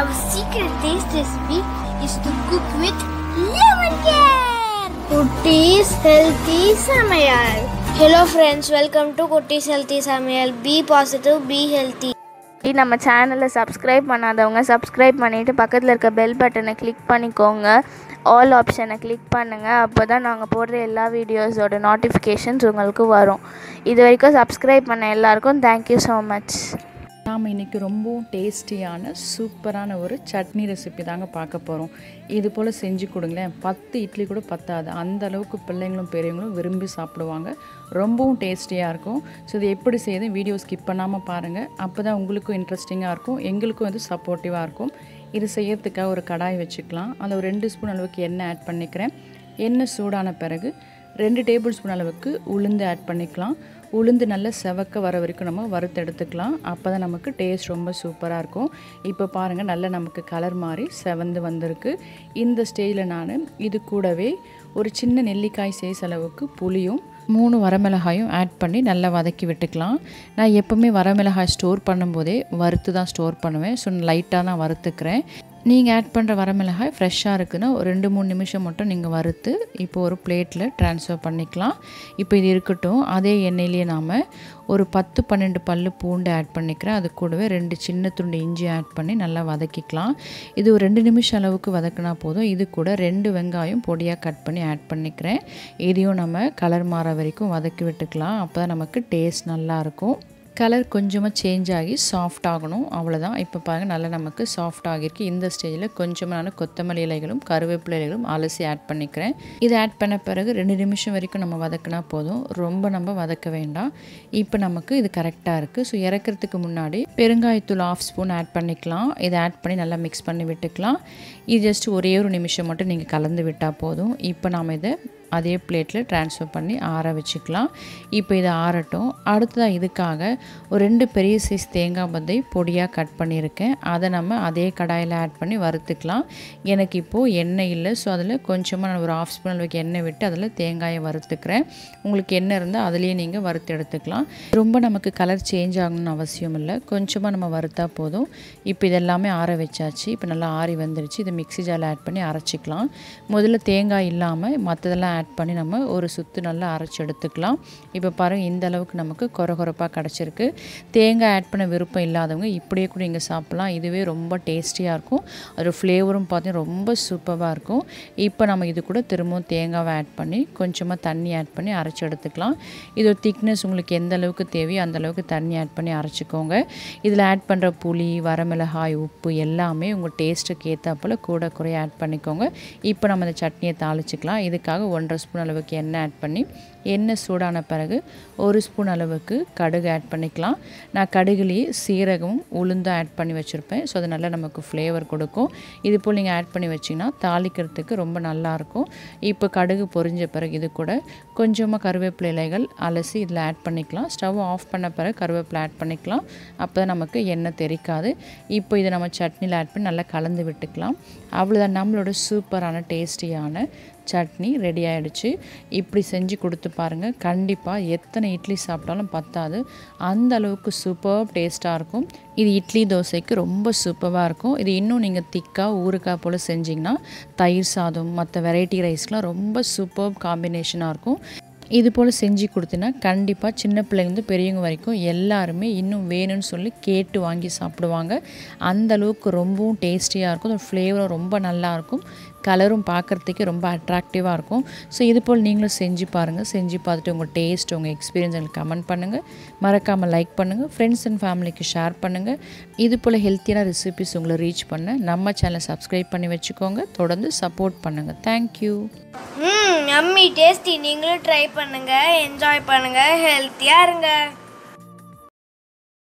Our secret taste recipe is to cook with lemon care. Kutties Healthy Samayal. Hello friends, welcome to Kutties Healthy Samayal. Be positive, be healthy. நம்ம சேனலை subscribe பண்ணாதவங்க subscribe பண்ணிவிட்டு பக்கத்தில் இருக்க bell பட்டனை click பண்ணிக்கோங்க. All ஆப்ஷனை click பண்ணுங்கள். அப்போ தான் நாங்கள் போடுற எல்லா வீடியோஸோட நோட்டிஃபிகேஷன்ஸ் உங்களுக்கு வரும். இது வரைக்கும் சப்ஸ்கிரைப் பண்ண எல்லாருக்கும் தேங்க்யூ ஸோ மச். நாம் இன்றைக்கி ரொம்பவும் டேஸ்டியான சூப்பரான ஒரு சட்னி ரெசிபி தாங்க பார்க்க போகிறோம். இது போல் செஞ்சு கொடுங்களேன், 10 இட்லி கூட பத்தாது. அந்த அளவுக்கு பிள்ளைங்களும் பெரியவங்களும் விரும்பி சாப்பிடுவாங்க. ரொம்பவும் டேஸ்டியாக இருக்கும். ஸோ இது எப்படி செய்யுது வீடியோ ஸ்கிப் பண்ணாமல் பாருங்கள். அப்போ தான் உங்களுக்கும் இன்ட்ரெஸ்டிங்காக இருக்கும், எங்களுக்கும் வந்து சப்போர்ட்டிவாக இருக்கும். இது செய்யறதுக்காக ஒரு கடாய் வச்சுக்கலாம். அதில் ஒரு 2 ஸ்பூன் அளவுக்கு எண்ணெய் ஆட் பண்ணிக்கிறேன். எண்ணெய் சூடான பிறகு 2 டேபிள் ஸ்பூன் அளவுக்கு உளுந்து ஆட் பண்ணிக்கலாம். உளுந்து நல்லா செவக்க வர வரைக்கும் நம்ம வறுத்து எடுத்துக்கலாம். அப்போ தான் நமக்கு டேஸ்ட் ரொம்ப சூப்பராக இருக்கும். இப்போ பாருங்கள், நல்லா நமக்கு கலர் மாதிரி செவந்து வந்திருக்கு. இந்த ஸ்டேஜில் நான் இது கூடவே ஒரு சின்ன நெல்லிக்காய் சைஸ் அளவுக்கு புளியும் 3 வரமிளகாயும் ஆட் பண்ணி நல்லா வதக்கி விட்டுக்கலாம். நான் எப்போவுமே வரமிளகாய் ஸ்டோர் பண்ணும்போதே வறுத்து தான் ஸ்டோர் பண்ணுவேன். ஸோ லைட்டாக தான் வறுத்துக்கிறேன். நீங்கள் ஆட் பண்ணுற வரமிளகாய் ஃப்ரெஷ்ஷாக இருக்குன்னா ஒரு 2-3 நிமிஷம் மட்டும் நீங்கள் வறுத்து இப்போ ஒரு பிளேட்டில் ட்ரான்ஸ்ஃபர் பண்ணிக்கலாம். இப்போ இது இருக்கட்டும். அதே எண்ணெயிலேயே நாம் ஒரு 10-12 பல்லு பூண்டு ஆட் பண்ணிக்கிறேன். அது கூடவே 2 சின்ன துண்டு இஞ்சி ஆட் பண்ணி நல்லா வதக்கிக்கலாம். இது ஒரு 2 நிமிஷம் அளவுக்கு வதக்கினா போதும். இது கூட 2 வெங்காயம் பொடியாக கட் பண்ணி ஆட் பண்ணிக்கிறேன். இதையும் நம்ம கலர் மாற வரைக்கும் வதக்கி விட்டுக்கலாம். அப்போ தான் நமக்கு டேஸ்ட் நல்லாயிருக்கும். கலர் கொஞ்சமாக சேஞ்ச் ஆகி சாஃப்ட் ஆகணும், அவ்வளோதான். இப்போ பாருங்கள், நல்லா நமக்கு சாஃப்ட் ஆகிருக்கு. இந்த ஸ்டேஜில் கொஞ்சமாக நான் கொத்தமல்லி இலைகளும் கருவேப்பிலை இலைகளும் அலசி ஆட் பண்ணிக்கிறேன். இதை ஆட் பண்ண பிறகு 2 நிமிஷம் வரைக்கும் நம்ம வதக்கினா போதும், ரொம்ப நம்ம வதக்க வேண்டாம். இப்போ நமக்கு இது கரெக்டாக இருக்குது. ஸோ இறக்கிறதுக்கு முன்னாடி பெருங்காயத்தூள் 1/2 ஸ்பூன் ஆட் பண்ணிக்கலாம். இதை ஆட் பண்ணி நல்லா மிக்ஸ் பண்ணி விட்டுக்கலாம். இது ஜஸ்ட் ஒரே ஒரு நிமிஷம் மட்டும் நீங்கள் கலந்து விட்டால் போதும். இப்போ நாம் இதை அதே பிளேட்டில் ட்ரான்ஸ்ஃபர் பண்ணி ஆற வச்சுக்கலாம். இப்போ இதை ஆறட்டும். அடுத்ததாக இதுக்காக ஒரு 2 பெரிய சைஸ் தேங்காய் பத்தை பொடியாக கட் பண்ணியிருக்கேன். அதை நம்ம அதே கடாயில் ஆட் பண்ணி வறுத்துக்கலாம். எனக்கு இப்போது எண்ணெய் இல்லை, ஸோ அதில் கொஞ்சமாக நான் ஒரு 1/2 ஸ்பூன் அளவுக்கு எண்ணெய் விட்டு அதில் தேங்காயை வறுத்துக்கிறேன். உங்களுக்கு எண்ணெய் இருந்தால் அதுலேயே நீங்கள் வறுத்து எடுத்துக்கலாம். ரொம்ப நமக்கு கலர் சேஞ்ச் ஆகணும்னு அவசியம் இல்லை, கொஞ்சமாக நம்ம வறுத்தா போதும். இப்போ இதெல்லாமே ஆற வச்சாச்சு. இப்போ நல்லா ஆறி வந்துடுச்சு. இதை மிக்ஸி ஜாரில் ஆட் பண்ணி அரைச்சிக்கலாம். முதல்ல தேங்காய் இல்லாமல் மற்றதெல்லாம் ஆட் பண்ணி நம்ம ஒரு சுத்து நல்லா அரைச்சி எடுத்துக்கலாம். இப்போ பாருங்கள், இந்த அளவுக்கு நமக்கு கொரகொரப்பாக கிடச்சிருக்கு. தேங்காய் ஆட் பண்ண விருப்பம் இல்லாதவங்க இப்படியே கூட நீங்கள் சாப்பிட்லாம். இதுவே ரொம்ப டேஸ்டியாக இருக்கும். ஒரு ஃப்ளேவரும் பார்த்தீங்கன்னா ரொம்ப சூப்பராக இருக்கும். இப்போ நம்ம இது கூட திரும்பவும் தேங்காவை ஆட் பண்ணி கொஞ்சமாக தண்ணி ஆட் பண்ணி அரைச்சி எடுத்துக்கலாம். இது ஒரு திக்னஸ் உங்களுக்கு எந்த அளவுக்கு தேவையோ அந்த அளவுக்கு தண்ணி ஆட் பண்ணி அரைச்சிக்கோங்க. இதில் ஆட் பண்ணுற புளி, வரமிளகாய், உப்பு எல்லாமே உங்கள் டேஸ்ட்டுக்கு ஏற்றாப்புல கூட குறைய ஆட் பண்ணிக்கோங்க. இப்போ நம்ம இந்த சட்னியை தாளிச்சிக்கலாம். இதுக்காக 1.5 ஸ்பூன் அளவுக்கு எண்ணெய் ஆட் பண்ணி எண்ணெய் சூடான பிறகு 1 ஸ்பூன் அளவுக்கு கடுகு ஆட் பண்ணிக்கலாம். நான் கடுகுலேயே சீரகமும் உளுந்தும் ஆட் பண்ணி வச்சுருப்பேன். ஸோ அது நல்லா நமக்கு ஃப்ளேவர் கொடுக்கும். இது போல் நீங்கள் ஆட் பண்ணி வச்சிங்கன்னா தாளிக்கிறதுக்கு ரொம்ப நல்லாயிருக்கும். இப்போ கடுகு பொரிஞ்ச பிறகு இது கூட கொஞ்சமாக கருவேப்பிலை இலைகள் அலசி இதில் ஆட் பண்ணிக்கலாம். ஸ்டவ் ஆஃப் பண்ண பிறகு கருவேப்பிலை ஆட் பண்ணிக்கலாம். அப்போ தான் நமக்கு எண்ணெய் தெறிக்காது. இப்போ இதை நம்ம சட்னியில் ஆட் பண்ணி நல்லா கலந்து விட்டுக்கலாம். அவ்வளோதான், நம்மளோட சூப்பரான டேஸ்டியான சட்னி ரெடி ஆகிடுச்சு. இப்படி செஞ்சு கொடுத்து பாருங்கள், கண்டிப்பாக எத்தனை இட்லி சாப்பிட்டாலும் பத்தாது, அந்த அளவுக்கு சூப்பர் டேஸ்ட்டாக இருக்கும். இது இட்லி தோசைக்கு ரொம்ப சூப்பராக இருக்கும். இது இன்னும் நீங்கள் திக்காக ஊறுகாய் போல் செஞ்சிங்கன்னா தயிர் சாதம் மற்ற வெரைட்டி ரைஸ்க்கெலாம் ரொம்ப சூப்பர் காம்பினேஷனாக இருக்கும். இது போல் செஞ்சு கொடுத்தீங்கன்னா கண்டிப்பாக சின்ன பிள்ளைங்கலேருந்து பெரியவங்க வரைக்கும் எல்லாருமே இன்னும் வேணும்னு சொல்லி கேட்டு வாங்கி சாப்பிடுவாங்க. அந்தளவுக்கு ரொம்பவும் டேஸ்டியாக இருக்கும். ஃப்ளேவரும் ரொம்ப நல்லாயிருக்கும். கலரும் பார்க்குறதுக்கே ரொம்ப அட்ராக்டிவாக இருக்கும். ஸோ இது போல் நீங்களும் செஞ்சு பாருங்கள். செஞ்சு பார்த்துட்டு உங்கள் டேஸ்ட், உங்கள் எக்ஸ்பீரியன்ஸ் எனக்கு கமெண்ட் பண்ணுங்கள். மறக்காமல் லைக் பண்ணுங்கள். ஃப்ரெண்ட்ஸ் அண்ட் ஃபேமிலிக்கு ஷேர் பண்ணுங்கள். இது போல் ஹெல்த்தியான ரெசிபிஸ் உங்களை ரீச் பண்ண நம்ம சேனலை சப்ஸ்கிரைப் பண்ணி வச்சுக்கோங்க. தொடர்ந்து சப்போர்ட் பண்ணுங்கள். தேங்க்யூ. Yummy tasty. நீங்களும் ட்ரை பண்ணுங்கள், என்ஜாய் பண்ணுங்கள், ஹெல்த்தியாக இருங்க.